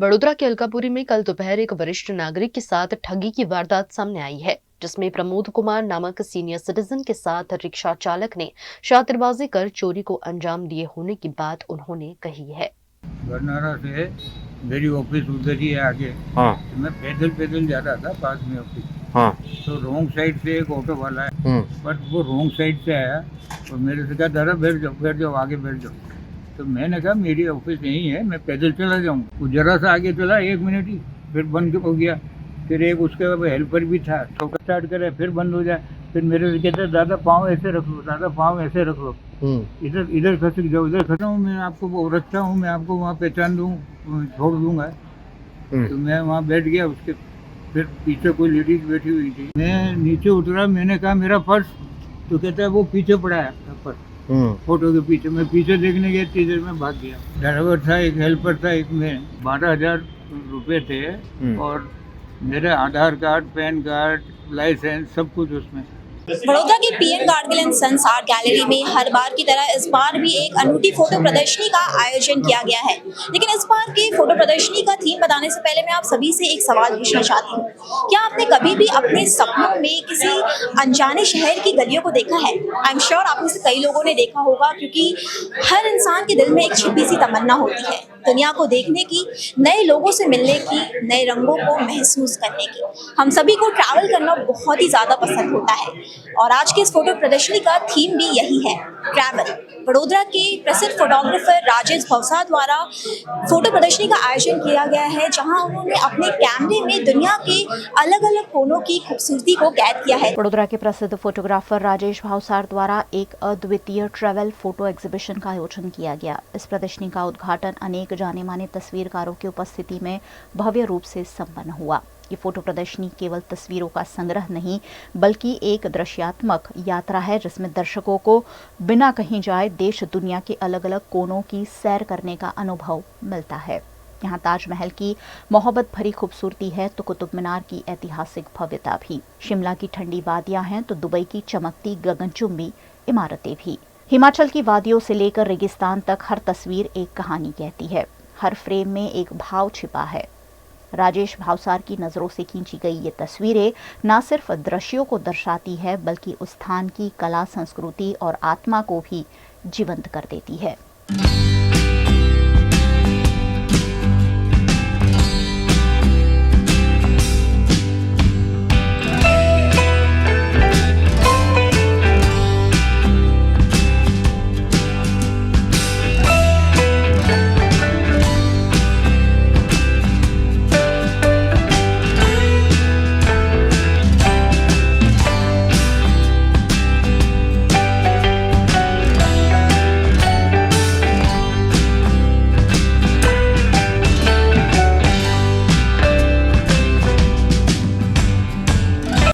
वडोदरा के अलकापुरी में कल दोपहर एक वरिष्ठ नागरिक के साथ ठगी की वारदात सामने आई है, जिसमें प्रमोद कुमार नामक सीनियर सिटीजन के साथ रिक्शा चालक ने शातिरबाजी कर चोरी को अंजाम दिए होने की बात उन्होंने कही है। बरनाला से मेरी ऑफिस उधर ही है आगे। हाँ तो मैं पैदल जा रहा था, पास में ऑफिस। हाँ तो रोंग साइड से एक ऑटो वाला है, बट वो रोंग साइड से आया और मेरे से कहा दादा बैठ जाओ आगे बैठ जाओ। तो मैंने कहा मेरी ऑफिस यहीं है, मैं पैदल चला जाऊँ। वो जरा सा आगे चला, 1 मिनट ही, फिर बंद हो गया। फिर एक उसके हेल्पर भी था, तो स्टार्ट करे फिर बंद हो जाए। फिर मेरे से कहते दादा पाँव ऐसे रख लो, दादा पाँव ऐसे रख लो, इधर खसक जाओ, इधर खसा हूँ मैं, आपको वो रखता हूँ, मैं आपको वहाँ पहचान दूँ, छोड़ दूंगा। तो मैं वहाँ बैठ गया। उसके फिर पीछे कोई लेडीज बैठी हुई थी। मैं नीचे उतरा, मैंने कहा मेरा पर्स, तो कहता है वो पीछे पड़ा है पर्स, फोटो के पीछे। मैं पीछे देखने गया, इतनी देर में भाग गया। ड्राइवर था, एक हेल्पर था, एक में 12,000 रुपये थे और मेरे Aadhaar card, PAN card, licence, सब कुछ उसमें। वडोदरा के PN Gadgil and sons art gallery में हर बार की तरह इस बार भी एक अनूठी फोटो प्रदर्शनी का आयोजन किया गया है। लेकिन इस बार की फोटो प्रदर्शनी का थीम बताने से पहले मैं आप सभी से एक सवाल पूछना चाहती हूँ। क्या आपने कभी भी अपने सपनों में किसी अनजाने शहर की गलियों को देखा है? आई एम श्योर आप में से कई लोगों ने देखा होगा, क्योंकि हर इंसान के दिल में एक छिपी सी तमन्ना होती है, दुनिया को देखने की, नए लोगों से मिलने की, नए रंगों को महसूस करने की। हम सभी को ट्रैवल करना बहुत ही ज़्यादा पसंद होता है और आज की इस फोटो प्रदर्शनी का थीम भी यही है, ट्रैवल। वडोदरा के प्रसिद्ध फोटोग्राफर राजेश भवसार द्वारा फोटो प्रदर्शनी का आयोजन किया गया है, जहां उन्होंने अपने कैमरे में दुनिया के अलग अलग कोनों की खूबसूरती को कैद किया है। वडोदरा के प्रसिद्ध फोटोग्राफर राजेश भवसार द्वारा एक अद्वितीय ट्रैवल फोटो एग्जीबिशन का आयोजन किया गया। इस प्रदर्शनी का उद्घाटन अनेक जाने माने तस्वीरकारों की उपस्थिति में भव्य रूप से संपन्न हुआ। ये फोटो प्रदर्शनी केवल तस्वीरों का संग्रह नहीं, बल्कि एक दृश्यात्मक यात्रा है, जिसमें दर्शकों को बिना कहीं जाए देश दुनिया के अलग अलग कोनों की सैर करने का अनुभव मिलता है। यहाँ ताजमहल की मोहब्बत भरी खूबसूरती है तो कुतुब मीनार की ऐतिहासिक भव्यता भी, शिमला की ठंडी वादियां हैं तो दुबई की चमकती गगनचुंबी इमारतें भी। हिमाचल की वादियों से लेकर रेगिस्तान तक हर तस्वीर एक कहानी कहती है, हर फ्रेम में एक भाव छिपा है। राजेश भावसार की नज़रों से खींची गई ये तस्वीरें न सिर्फ दृश्यों को दर्शाती है, बल्कि उस स्थान की कला, संस्कृति और आत्मा को भी जीवंत कर देती है।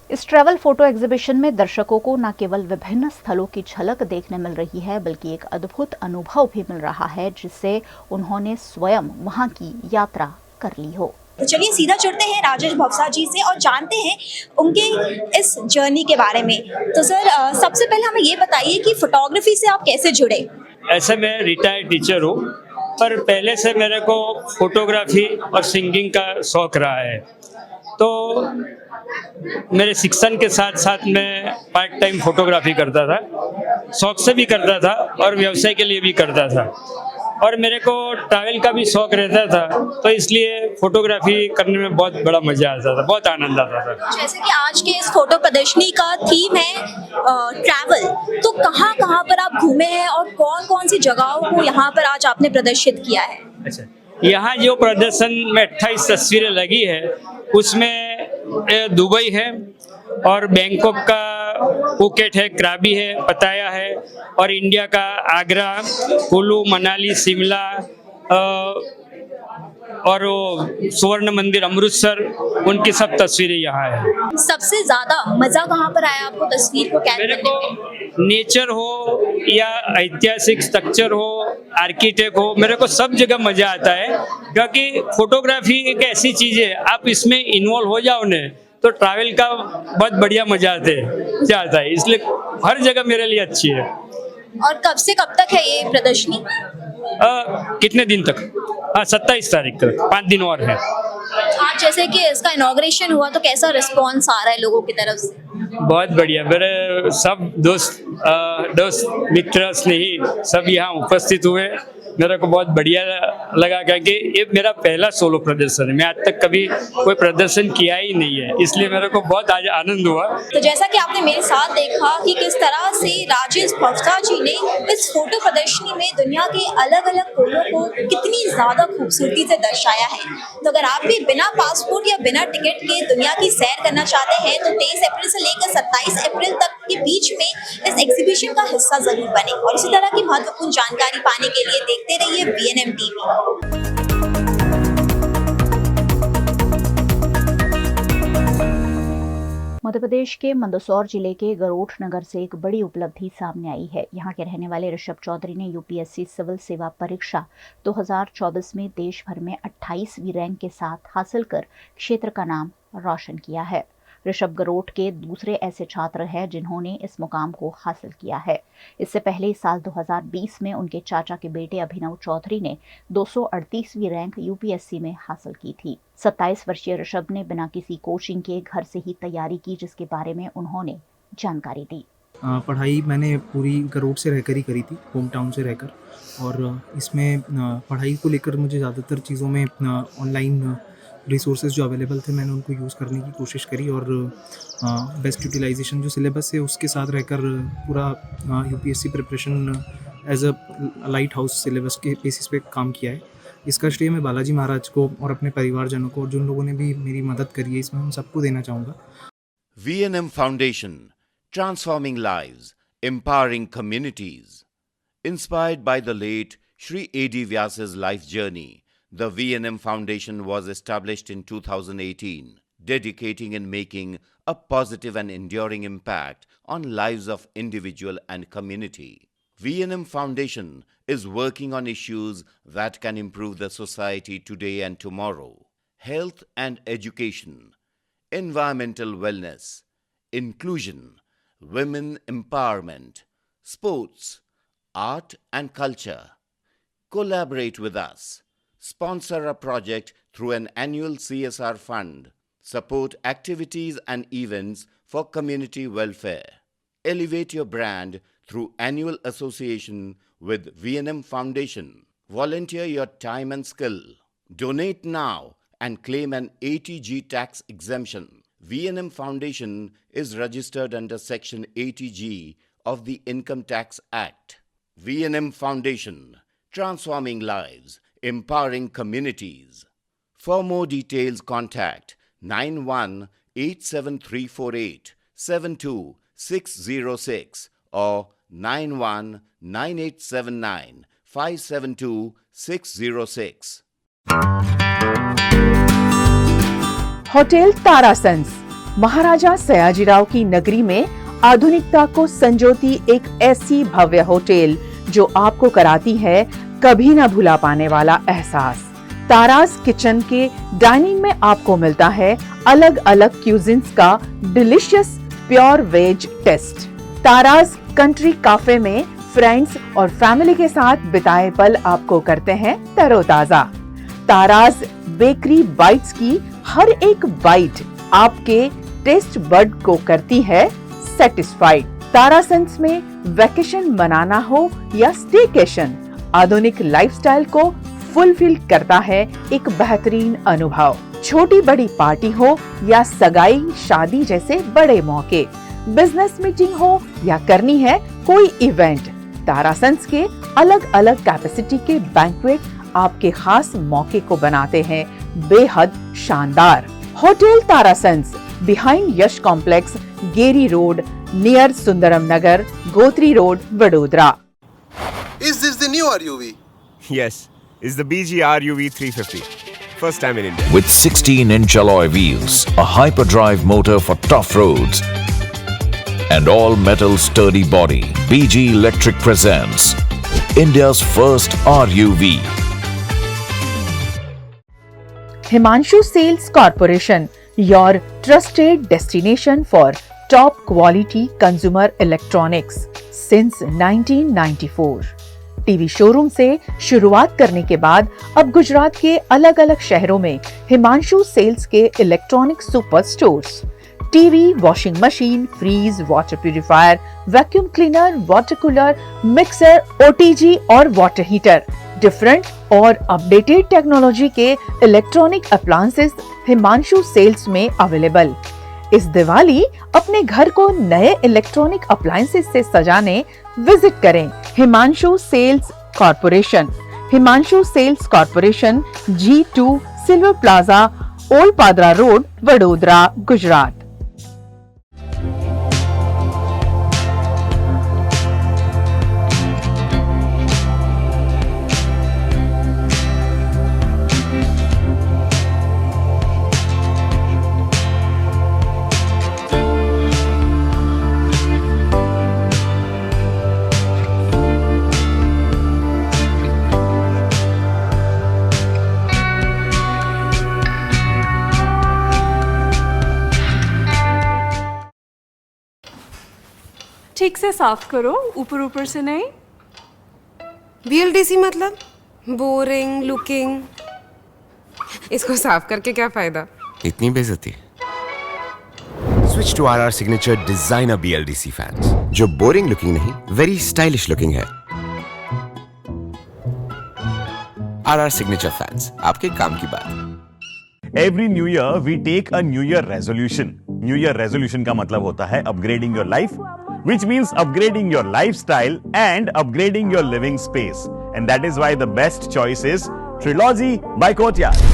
इस ट्रैवल फोटो एग्जीबिशन में दर्शकों को न केवल विभिन्न स्थलों की झलक देखने मिल रही है, बल्कि एक अद्भुत अनुभव भी मिल रहा है, जिससे उन्होंने स्वयं वहां की यात्रा कर ली हो। तो चलिए सीधा चलते हैं राजेश भवसार जी से और जानते हैं उनके इस जर्नी के बारे में। तो सर, सबसे पहले हमें ये बताइए कि फोटोग्राफी से आप कैसे जुड़े? ऐसे मैं रिटायर्ड टीचर हूँ, पर पहले से मेरे को फोटोग्राफी और सिंगिंग का शौक रहा है। तो मेरे शिक्षण के साथ साथ मैं पार्ट टाइम फोटोग्राफी करता था, शौक से भी करता था और व्यवसाय के लिए भी करता था। और मेरे को ट्रैवल का भी शौक रहता था, तो इसलिए फोटोग्राफी करने में बहुत बड़ा मजा आता था, बहुत आनंद आता था। जैसे कि आज के इस फोटो प्रदर्शनी का थीम है ट्रैवल, तो कहाँ कहाँ पर आप घूमे हैं और कौन कौन सी जगहों को यहाँ पर आज आपने प्रदर्शित किया है? अच्छा, यहाँ जो प्रदर्शन में 28 तस्वीरें लगी है, उसमें दुबई है और बैंकॉक का पुकेट है, क्राबी है, पताया है, और इंडिया का आगरा, कुल्लू, मनाली, शिमला और स्वर्ण मंदिर अमृतसर, उनकी सब तस्वीरें यहाँ है। सबसे ज्यादा मजा कहाँ पर आया आपको तस्वीर को कैद मेरे करने में? को नेचर हो या ऐतिहासिक स्ट्रक्चर हो, आर्किटेक्ट हो, मेरे को सब जगह मजा आता है, क्योंकि फोटोग्राफी एक ऐसी चीज है, आप इसमें इन्वॉल्व हो जाओ ने तो ट्रैवल का बहुत बढ़िया मजा आता है, इसलिए हर जगह मेरे लिए अच्छी है। और कब से कब तक है ये प्रदर्शनी? कितने दिन तक? हाँ 27 तारीख को, 5 दिन और है। आज जैसे कि इसका इनॉग्रेशन हुआ तो कैसा रिस्पॉन्स आ रहा है लोगों की तरफ से? बहुत बढ़िया, मेरे सब दोस्त मित्र स्नेही सब यहाँ उपस्थित हुए। मेरे को बहुत बढ़िया लगा क्योंकि ये मेरा पहला सोलो प्रदर्शन है। मैं आज तक कभी कोई प्रदर्शन किया ही नहीं है, इसलिए मेरे को बहुत आज आनंद हुआ। तो जैसा कि आपने मेरे साथ देखा कि किस तरह से राजेश भवसा जी ने इस फोटो प्रदर्शनी में दुनिया के अलग अलग कोनों को कितनी ज्यादा खूबसूरती से दर्शाया है। तो अगर आप भी बिना पासपोर्ट या बिना टिकट के दुनिया की सैर करना चाहते हैं तो 23 अप्रैल से लेकर 27 अप्रैल तक के बीच में इस एग्जीबिशन का हिस्सा जरूर बने। और इसी तरह की महत्वपूर्ण जानकारी पाने के लिए देखते रहिए VNM TV। मध्य प्रदेश के मंदसौर जिले के गरोठ नगर से एक बड़ी उपलब्धि सामने आई है। यहाँ के रहने वाले ऋषभ चौधरी ने यूपीएससी सिविल सेवा परीक्षा 2024 में देश भर में 28वीं रैंक के साथ हासिल कर क्षेत्र का नाम रोशन किया है। ऋषभ गरोठ के दूसरे ऐसे छात्र हैं जिन्होंने इस मुकाम को हासिल किया है। इससे पहले साल 2020 में उनके चाचा के बेटे अभिनव चौधरी ने 238वीं रैंक यूपीएससी में हासिल की थी। 27 वर्षीय ऋषभ ने बिना किसी कोचिंग के घर से ही तैयारी की, जिसके बारे में उन्होंने जानकारी दी। पढ़ाई मैंने पूरी गरोठ से रहकर ही करी थी, होम टाउन से रहकर। और इसमें पढ़ाई को लेकर मुझे ज़्यादातर चीज़ों में ऑनलाइन रिसोर्सेज जो अवेलेबल थे मैंने उनको यूज़ करने की कोशिश करी और बेस्ट यूटिलाइजेशन जो सिलेबस है उसके साथ रहकर पूरा UPSC preparation as a light house syllabus के बेसिस पे काम किया है। इसका श्रेय मैं बालाजी महाराज को और अपने परिवारजनों को और जिन लोगों ने भी मेरी मदद करी है इसमें उन सबको देना चाहूँगा। VNM Foundation, transforming lives, empowering communities. Inspired by the late Shri A.D. Vyas's life journey, the VNM Foundation was established in 2018, dedicating and making a positive and enduring impact on lives of individual and community. VNM Foundation is working on issues that can improve the society today and tomorrow. Health and education, environmental wellness, inclusion, women empowerment, sports, art and culture. Collaborate with us. Sponsor a project through an annual CSR fund. Support activities and events for community welfare. Elevate your brand through annual association with VNM Foundation. Volunteer your time and skill. Donate now and claim an ATG tax exemption. VNM Foundation is registered under Section 80G of the Income Tax Act. VNM Foundation, transforming lives, empowering communities. For more details, contact 918734872606 or 919879572606. Hotel तारासंस महाराजा सयाजीराव की नगरी में आधुनिकता को संजोती एक ऐसी भव्य hotel जो आपको कराती है कभी न भुला पाने वाला एहसास। ताराज किचन के डाइनिंग में आपको मिलता है अलग अलग क्यूजिन्स का delicious pure veg taste. Taras country cafe में फ्रेंड्स और फैमिली के साथ बिताए पल आपको करते हैं तरोताजा। ताराज बेकरी बाइट्स की हर एक बाइट आपके टेस्ट बड को करती है सेटिस्फाइड। तारासंस में वैकेशन मनाना हो या स्टेकेशन, आधुनिक लाइफस्टाइल को फुलफिल करता है एक बेहतरीन अनुभव। छोटी बड़ी पार्टी हो या सगाई शादी जैसे बड़े मौके, बिजनेस मीटिंग हो या करनी है कोई इवेंट, तारासंस के अलग अलग कैपेसिटी के बैंक्वेट आपके खास मौके को बनाते हैं बेहद शानदार। Hotel Tarasons behind Yash complex, Geri road, near Sundaram Nagar, Gotri road, Vadodara. Is this the new RUV? Yes, it's the BG RUV 350. First time in India. With 16-inch alloy wheels, a hyperdrive motor for tough roads, and all-metal sturdy body, BG Electric presents India's first RUV. Himanshu Sales Corporation, your trusted destination for top quality consumer electronics since 1994. TV showroom से शुरुआत करने के बाद अब गुजरात के अलग अलग शहरों में हिमांशु सेल्स के electronic super stores, TV, washing machine, fridge, water purifier, vacuum cleaner, water cooler, mixer, OTG और वाटर हीटर, डिफरेंट और अपडेटेड टेक्नोलॉजी के इलेक्ट्रॉनिक अप्लायंसेस हिमांशु सेल्स में अवेलेबल। इस दिवाली अपने घर को नए इलेक्ट्रॉनिक अप्लायंसेस से सजाने विजिट करें Himanshu sales corporation. Himanshu sales corporation, G2 silver plaza, old Padra road, Vadodara, Gujarat. ठीक से साफ करो, ऊपर ऊपर से नहीं। VLDC मतलब बोरिंग लुकिंग, इसको साफ करके क्या फायदा? इतनी बेइज्जती। Switch to RR signature designer BLDC fans, जो बोरिंग लुकिंग नहीं, वेरी स्टाइलिश लुकिंग है। RR सिग्नेचर फैंस, आपके काम की बात। Every new year we take a new year resolution. New year resolution का मतलब होता है upgrading your life, which means upgrading your lifestyle and upgrading your living space. And that is why the best choice is Trilogy by Courtyard.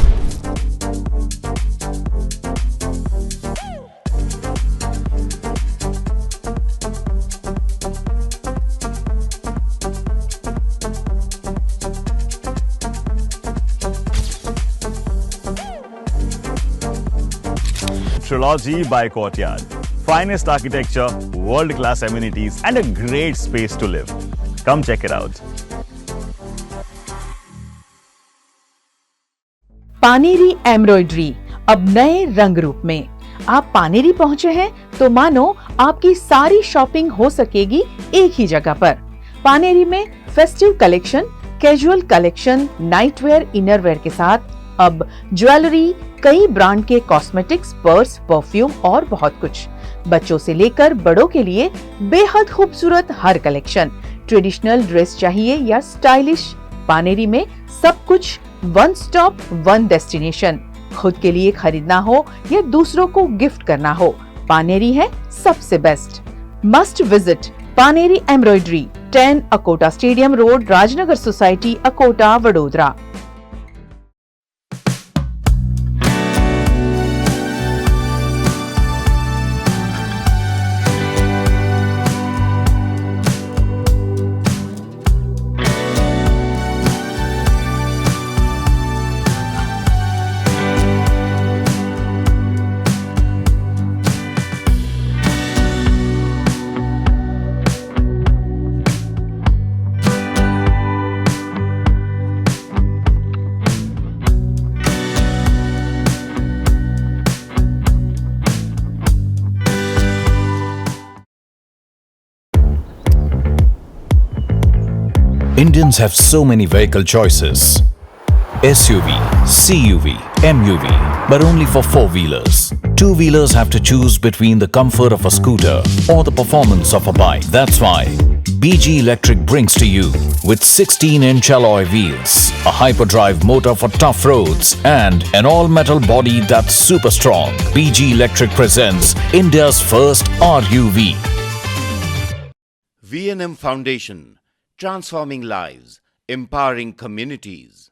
Trilogy by Courtyard. Finest architecture, world-class amenities, and a great space to live. Come check it out. Paneri embroidery अब नए रंग रूप में। आप पानेरी पहुंचे हैं तो मानो आपकी सारी शॉपिंग हो सकेगी एक ही जगह पर। पानेरी में festive collection, casual collection, nightwear, innerwear के साथ अब ज्वेलरी, कई ब्रांड के कॉस्मेटिक्स, पर्स, परफ्यूम और बहुत कुछ। बच्चों से लेकर बड़ों के लिए बेहद खूबसूरत हर कलेक्शन। ट्रेडिशनल ड्रेस चाहिए या स्टाइलिश, पानेरी में सब कुछ वन स्टॉप वन डेस्टिनेशन। खुद के लिए खरीदना हो या दूसरों को गिफ्ट करना हो, पानेरी है सबसे best. Must visit Paneri embroidery, 10 Akota stadium road, Rajnagar society, Akota, Vadodara. Indians have so many vehicle choices. SUV, CUV, MUV, but only for four-wheelers. Two-wheelers have to choose between the comfort of a scooter or the performance of a bike. That's why BG Electric brings to you with 16-inch alloy wheels, a hyperdrive motor for tough roads, and an all-metal body that's super strong. BG Electric presents India's first RUV. V&M Foundation, transforming lives, empowering communities.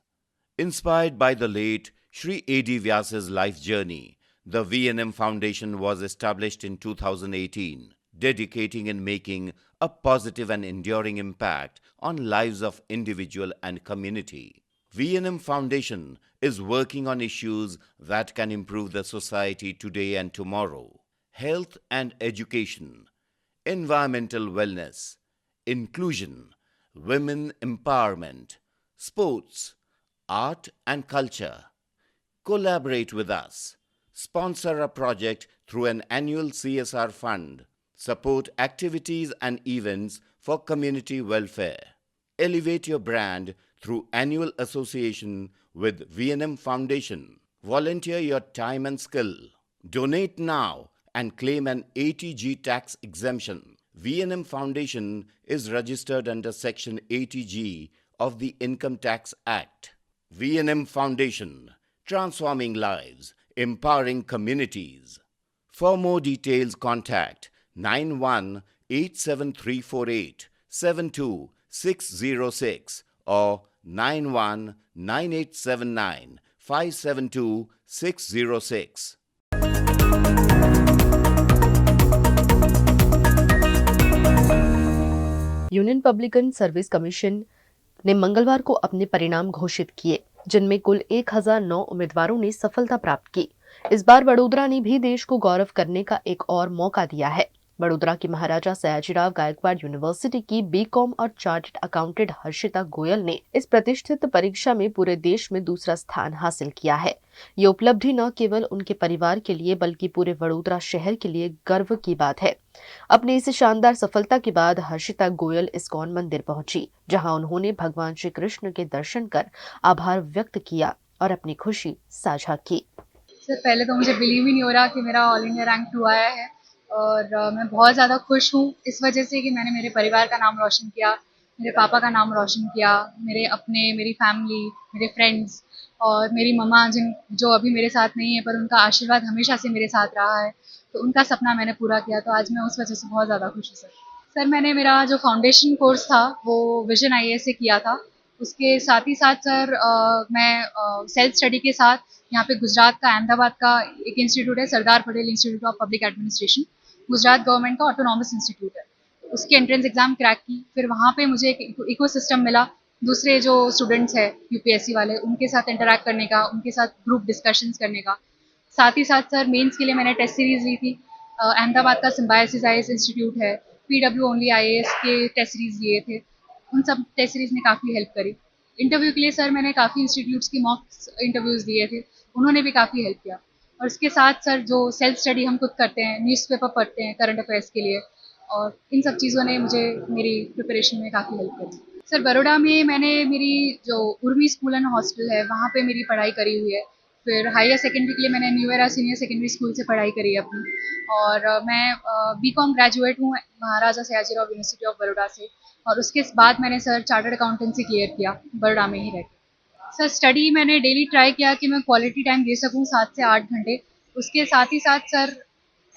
Inspired by the late Shri A.D. Vyas's life journey, the V&M Foundation was established in 2018, dedicating and making a positive and enduring impact on lives of individual and community. V&M Foundation is working on issues that can improve the society today and tomorrow. Health and education, environmental wellness, inclusion, women empowerment, sports, art and culture. Collaborate with us. Sponsor a project through an annual CSR fund. Support activities and events for community welfare. elevate your brand through annual association with V&M Foundation. Volunteer your time and skill. Donate now and claim an 80G tax exemption. V&M Foundation is registered under Section 80G of the Income Tax Act. V&M Foundation, transforming lives, empowering communities. For more details, contact 918734872606 or 919879572606. Union public service commission ने मंगलवार को अपने परिणाम घोषित किए, जिनमें कुल 1009 उम्मीदवारों ने सफलता प्राप्त की। इस बार वडोदरा ने भी देश को गौरव करने का एक और मौका दिया है। वडोदरा की महाराजा सयाजीराव गायकवाड़ यूनिवर्सिटी की बीकॉम और चार्टर्ड अकाउंटेंट हर्षिता गोयल ने इस प्रतिष्ठित परीक्षा में पूरे देश में दूसरा स्थान हासिल किया है। ये उपलब्धि न केवल उनके परिवार के लिए बल्कि पूरे वडोदरा शहर के लिए गर्व की बात है। अपनी इस शानदार सफलता के बाद हर्षिता गोयल इस्कॉन मंदिर पहुंची, जहां उन्होंने भगवान श्री कृष्ण के दर्शन कर आभार व्यक्त किया और अपनी खुशी साझा की। सर, पहले तो मुझे बिलीव ही नहीं हो रहा कि मेरा ऑल इंडिया रैंक 2 आया है और मैं बहुत ज़्यादा खुश हूँ इस वजह से कि मैंने मेरे परिवार का नाम रोशन किया, मेरे पापा का नाम रोशन किया, मेरी फैमिली, मेरे फ्रेंड्स और मेरी मम्मा जो अभी मेरे साथ नहीं है पर उनका आशीर्वाद हमेशा से मेरे साथ रहा है, तो उनका सपना मैंने पूरा किया, तो आज मैं उस वजह से बहुत ज़्यादा खुश हूँ। सर, मैंने मेरा जो फाउंडेशन कोर्स था वो विजन IAS से किया था। उसके साथ ही साथ सर मैं सेल्फ स्टडी के साथ यहाँ पे गुजरात का अहमदाबाद का एक इंस्टीट्यूट है, Sardar Patel institute of public administration, Gujarat government का ऑटोनॉमस इंस्टीट्यूट है। उसकी एंट्रेंस एग्जाम क्रैक की, फिर वहाँ पे मुझे एक इकोसिस्टम मिला, दूसरे जो स्टूडेंट्स हैं UPSC वाले उनके साथ इंटरैक्ट करने का, उनके साथ ग्रुप डिस्कशंस करने का। साथ ही साथ सर मेंस के लिए मैंने टेस्ट सीरीज़ ली थी। अहमदाबाद का सिम्बायोसिस IAS इंस्टीट्यूट है, PW ओनली IAS के टेस्ट सीरीज़ लिए थे, उन सब टेस्ट सीरीज़ ने काफ़ी हेल्प करी। इंटरव्यू के लिए सर मैंने काफ़ी इंस्टीट्यूट्स की मॉक इंटरव्यूज़ दिए थे, उन्होंने भी काफ़ी हेल्प किया। और उसके साथ सर जो सेल्फ स्टडी हम खुद करते हैं, न्यूज़पेपर पढ़ते हैं करंट अफेयर्स के लिए, और इन सब चीज़ों ने मुझे मेरी प्रिपरेशन में काफ़ी हेल्प करी। सर, बड़ौदा में मैंने मेरी जो उर्मी स्कूल एंड हॉस्टल है वहाँ पे मेरी पढ़ाई करी हुई है। फिर हायर सेकेंडरी के लिए मैंने new era senior secondary school से पढ़ाई करी है अपनी, और मैं BCom ग्रेजुएट हूँ महाराजा सयाजीराव यूनिवर्सिटी ऑफ बड़ौदा से, और उसके बाद मैंने सर चार्टर्ड अकाउंटेंसी क्लियर किया बड़ौदा में ही रहकर। सर, स्टडी मैंने डेली ट्राई किया कि मैं क्वालिटी टाइम दे सकूं 7 से 8 घंटे। उसके साथ ही साथ सर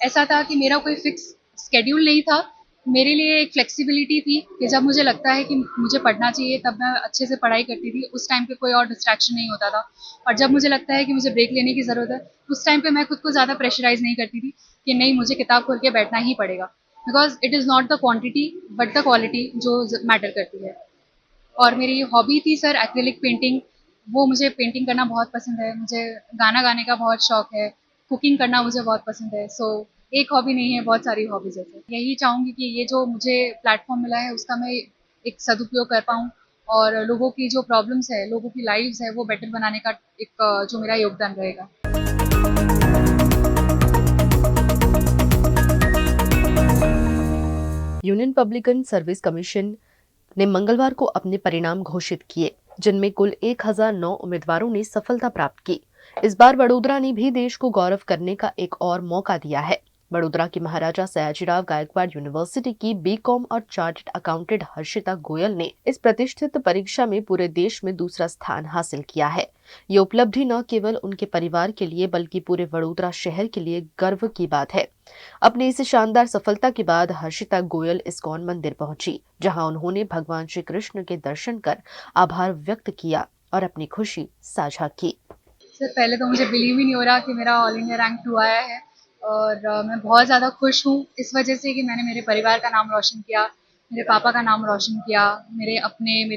ऐसा था कि मेरा कोई फिक्स स्केड्यूल नहीं था, मेरे लिए एक फ्लेक्सिबिलिटी थी कि जब मुझे लगता है कि मुझे पढ़ना चाहिए तब मैं अच्छे से पढ़ाई करती थी, उस टाइम पे कोई और डिस्ट्रैक्शन नहीं होता था। और जब मुझे लगता है कि मुझे ब्रेक लेने की ज़रूरत है, उस टाइम पे मैं खुद को ज़्यादा प्रेशराइज़ नहीं करती थी कि नहीं मुझे किताब खोल के बैठना ही पड़ेगा, because it is not the quantity but the quality जो मैटर करती है। और मेरी हॉबी थी सर एक्रेलिक पेंटिंग, वो मुझे पेंटिंग करना बहुत पसंद है, मुझे गाना गाने का बहुत शौक है, कुकिंग करना मुझे बहुत पसंद है। सो एक हॉबी नहीं है, बहुत सारी हॉबीज़ है सर। यही चाहूँगी कि ये जो मुझे प्लेटफॉर्म मिला है उसका मैं एक सदुपयोग कर पाऊँ और लोगों की जो प्रॉब्लम्स है, लोगों की लाइव्स है वो बेटर बनाने का एक जो मेरा योगदान रहेगा। यूनियन पब्लिकन सर्विस कमीशन ने मंगलवार को अपने परिणाम घोषित किए, जिनमें कुल 1009 उम्मीदवारों ने सफलता प्राप्त की। इस बार वडोदरा ने भी देश को गौरव करने का एक और मौका दिया है। वडोदरा की महाराजा सयाजीराव गायकवाड़ यूनिवर्सिटी की बीकॉम और चार्टर्ड अकाउंटेंट हर्षिता गोयल ने इस प्रतिष्ठित परीक्षा में पूरे देश में दूसरा स्थान हासिल किया है। ये उपलब्धि न केवल उनके परिवार के लिए बल्कि पूरे वडोदरा शहर के लिए गर्व की बात है। अपनी इस शानदार सफलता के बाद हर्षिता गोयल इस्कॉन मंदिर पहुंची, जहां उन्होंने भगवान श्री कृष्ण के दर्शन कर आभार व्यक्त किया और अपनी खुशी साझा की। सर, पहले तो मुझे बिलीव ही नहीं हो रहा कि मेरा ऑल इंडिया रैंक 2 आया है और मैं बहुत ज़्यादा खुश हूँ इस वजह से कि मैंने मेरे परिवार का नाम रोशन किया, मेरे पापा का नाम रोशन किया, मेरी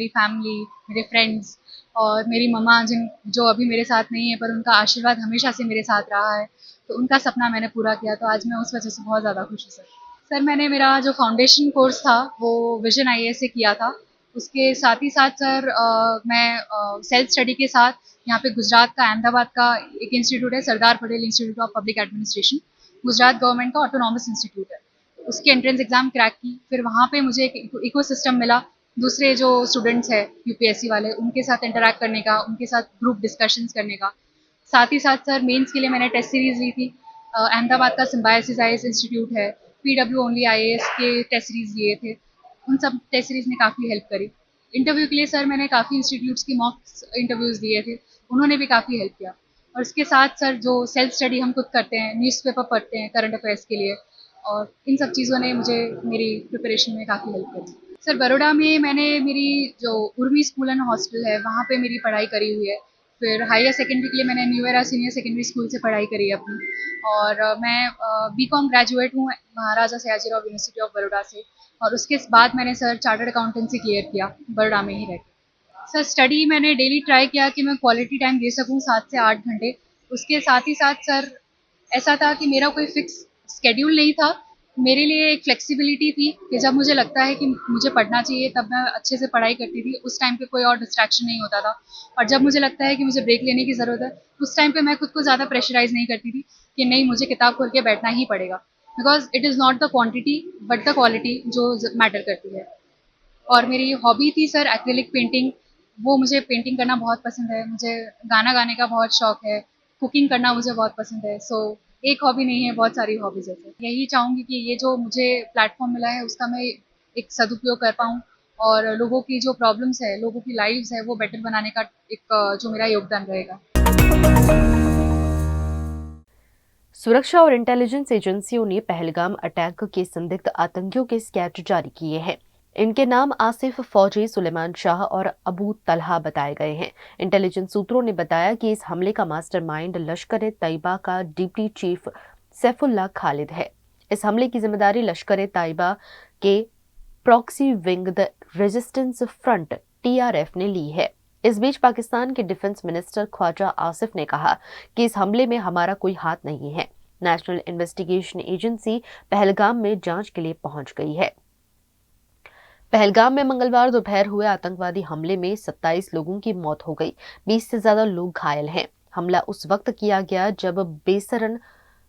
फैमिली, मेरे फ्रेंड्स और मेरी मम्मा जो अभी मेरे साथ नहीं है पर उनका आशीर्वाद हमेशा से मेरे साथ रहा है, तो उनका सपना मैंने पूरा किया, तो आज मैं उस वजह से बहुत ज़्यादा खुश हूँ सर। मैंने मेरा जो फाउंडेशन कोर्स था वो विजन IAS से किया था। उसके साथ ही साथ सर मैं सेल्फ स्टडी के साथ यहाँ पे गुजरात का अहमदाबाद का एक इंस्टीट्यूट है, Sardar Patel institute of public administration, Gujarat government का ऑटोनॉमस इंस्टीट्यूट है। उसकी एंट्रेंस एग्जाम क्रैक की, फिर वहाँ पे मुझे एक इकोसिस्टम मिला, दूसरे जो स्टूडेंट्स हैं यूपीएससी वाले, उनके साथ इंटरेक्ट करने का, उनके साथ ग्रुप डिस्कशंस करने का। साथ ही साथ सर मेंस के लिए मैंने टेस्ट सीरीज़ ली थी। अहमदाबाद का सिम्बायोसिस आईएएस इंस्टीट्यूट है, पीडब्ल्यू ओनली आईएएस के टेस्ट सीरीज़ लिए थे। उन सब टेस्ट सीरीज़ ने काफ़ी हेल्प करी। इंटरव्यू के लिए सर मैंने काफ़ी इंस्टीट्यूट्स की मॉक इंटरव्यूज़ दिए थे, उन्होंने भी काफ़ी हेल्प किया। और इसके साथ सर जो सेल्फ स्टडी हम खुद करते हैं, न्यूज़पेपर पढ़ते हैं करंट अफेयर्स के लिए, और इन सब चीज़ों ने मुझे मेरी प्रिपरेशन में काफ़ी हेल्प करी। सर बड़ौदा में मैंने मेरी जो उर्मी स्कूल एंड हॉस्टल है वहाँ पे मेरी पढ़ाई करी हुई है। फिर हायर सेकेंडरी के लिए मैंने new era senior secondary school से पढ़ाई करी है अपनी। और मैं बीकॉम ग्रेजुएट हूँ महाराजा सयाजीराव यूनिवर्सिटी ऑफ बड़ौदा से। और उसके बाद मैंने सर चार्टर्ड अकाउंटेंसी क्लियर किया बड़ौदा में ही रह के। सर स्टडी मैंने डेली ट्राई किया कि मैं क्वालिटी टाइम दे सकूँ 7 से 8 घंटे। उसके साथ ही साथ सर ऐसा था कि मेरा कोई फिक्स स्केड्यूल नहीं था, मेरे लिए एक फ्लेक्सिबिलिटी थी कि जब मुझे लगता है कि मुझे पढ़ना चाहिए तब मैं अच्छे से पढ़ाई करती थी। उस टाइम पे कोई और डिस्ट्रैक्शन नहीं होता था। और जब मुझे लगता है कि मुझे ब्रेक लेने की ज़रूरत है, उस टाइम पे मैं खुद को ज़्यादा प्रेशराइज़ नहीं करती थी कि नहीं मुझे किताब खोल के बैठना ही पड़ेगा। Because it is not the quantity but the quality जो मैटर करती है। और मेरी हॉबी थी सर एक्रिलिक पेंटिंग। वो मुझे पेंटिंग करना बहुत पसंद है। मुझे गाना गाने का बहुत शौक है, कुकिंग करना मुझे बहुत पसंद है। सो एक हॉबी नहीं है, बहुत सारी हॉबीज़ है सर। यही चाहूँगी कि ये जो मुझे प्लेटफॉर्म मिला है उसका मैं एक सदुपयोग कर पाऊँ और लोगों की जो प्रॉब्लम्स है, लोगों की लाइव्स है वो बेटर बनाने का एक जो मेरा योगदान रहेगा। सुरक्षा और इंटेलिजेंस एजेंसियों ने पहलगाम अटैक के संदिग्ध आतंकियों के स्केच जारी किए हैं। इनके नाम आसिफ फौजी, सुलेमान शाह और अबू तलहा बताए गए हैं। इंटेलिजेंस सूत्रों ने बताया कि इस हमले का मास्टरमाइंड लश्कर-ए-तैयबा का डिप्टी चीफ सैफुल्लाह खालिद है। इस हमले की जिम्मेदारी लश्कर-ए-तैयबा के proxy wing the resistance front TRF ने ली है। इस बीच पाकिस्तान के डिफेंस मिनिस्टर ख्वाजा आसिफ ने कहा कि इस हमले में हमारा कोई हाथ नहीं है। नेशनल इन्वेस्टिगेशन एजेंसी पहलगाम में जांच के लिए पहुंच गई है। पहलगाम में मंगलवार दोपहर हुए आतंकवादी हमले में 27 लोगों की मौत हो गई, 20 से ज्यादा लोग घायल हैं। हमला उस वक्त किया गया जब बेसरन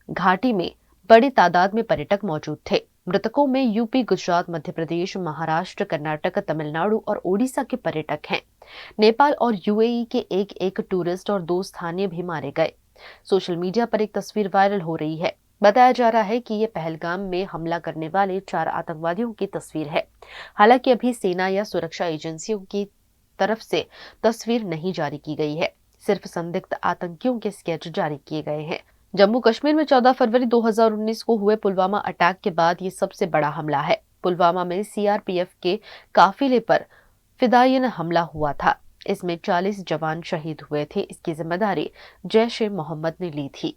घाटी में बड़ी तादाद में पर्यटक मौजूद थे। मृतकों में यूपी, गुजरात, मध्य प्रदेश, महाराष्ट्र, कर्नाटक, तमिलनाडु और ओडिशा के पर्यटक हैं। नेपाल और UAE के एक टूरिस्ट और 2 स्थानीय भी मारे गए। सोशल मीडिया पर एक तस्वीर वायरल हो रही है। बताया जा रहा है कि ये पहलगाम में हमला करने वाले 4 आतंकवादियों की तस्वीर है। हालांकि अभी सेना या सुरक्षा एजेंसियों की तरफ से तस्वीर नहीं जारी की गई है, सिर्फ संदिग्ध आतंकियों के स्केच जारी किए गए हैं। जम्मू कश्मीर में 14 फरवरी 2019 को हुए पुलवामा अटैक के बाद ये सबसे बड़ा हमला है। पुलवामा में CRPF के काफिले पर फिदायिन हमला हुआ था। इसमें 40 जवान शहीद हुए थे। इसकी जिम्मेदारी जैश-ए-मोहम्मद ने ली थी।